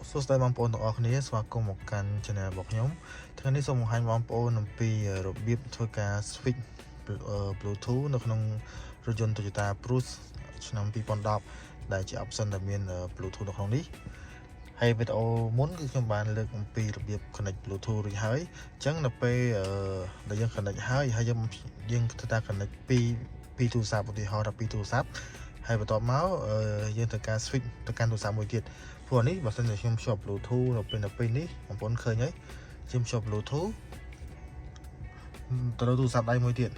សួស្តីបងប្អូនទាំងអស់គ្នាស្វាគមន៍មកកាន់ channel របស់ខ្ញុំថ្ងៃនេះសូមបង្ហាញបងប្អូនអំពីរបៀបធ្វើការ switch Bluetooth នៅក្នុងរថយន្ត Toyota Prius ឆ្នាំ2010ដែលជា option ដែលមាន Bluetooth នៅក្នុងនេះហើយវីដេអូមុនគឺខ្ញុំបានលើកអំពីរបៀប connect Bluetooth រួចហើយអញ្ចឹងនៅពេលដែលយើង connect ហើយយើងធ្វើការ connect ពីទូរស័ព្ទឧទាហរណ៍ថាពីទូរស័ព្ទហើយបន្ទាប់មកយើងធ្វើការ switch ទៅកាន់ទូរស័ព្ទមួយទៀតព្រោះនេះបើសិនជាខ្ញុំភ្ជាប់ Bluetooth នៅពេលនេះបងប្អូនឃើញហើយខ្ញុំភ្ជាប់ Bluetooth ទៅលើទូរស័ព្ទដៃមួយទៀត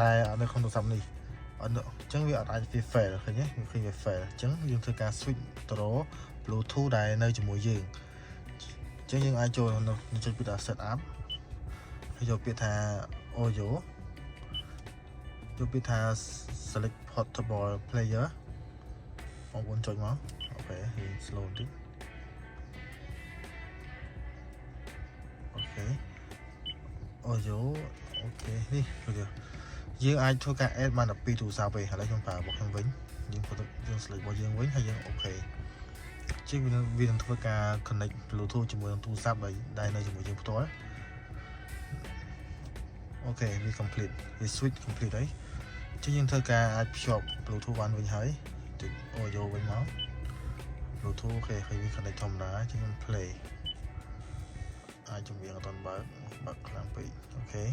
ដែលនៅក្នុងទូរស័ព្ទនេះអញ្ចឹងវាអត់អាច fail ឃើញទេឃើញវា fail អញ្ចឹងយើងធ្វើការ switch ទៅរក Bluetooth ដែលនៅជាមួយយើងអញ្ចឹងយើងអាចចូលនៅចុចពាក្យថា set up ហើយយកពាក្យថា audio យកពាក្យថា select portable player បងប្អូនចុចមកអូខេ slow បន្តិចអូខេ audio អូខេនេះយើងអាចធ្វើការ add បាន12ទូរស័ព្ទឯងឥឡូវខ្ញុំប្រើរបស់ខ្ញុំវិញយើង select របស់យើងវិញហើយយើងអូខេជាងវានឹងធ្វើការ connect Bluetooth ជាមួយនឹងទូរស័ព្ទដែលនៅជាមួយយើងផ្ទាល់អូខេវា complete វា switch complete ហើយជាងយើងធ្វើការអាចភ្ជាប់ Bluetooth បានវិញហើយទៅ audio វិញមក Bluetooth អូខេហើយវា connect ធម្មតាជាងខ្ញុំ play អាចជំនាញអត់បើកខ្លាំងពេកអូខេ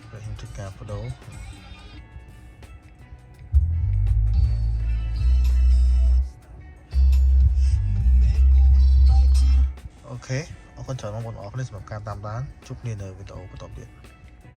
ខ្ញុំធ្វើការបដូរអូខេអរគុណច្រើនបងប្អូនអរគុណសម្រាប់ការតាមដានជួបគ្នានៅវីដេអូបន្តទៀត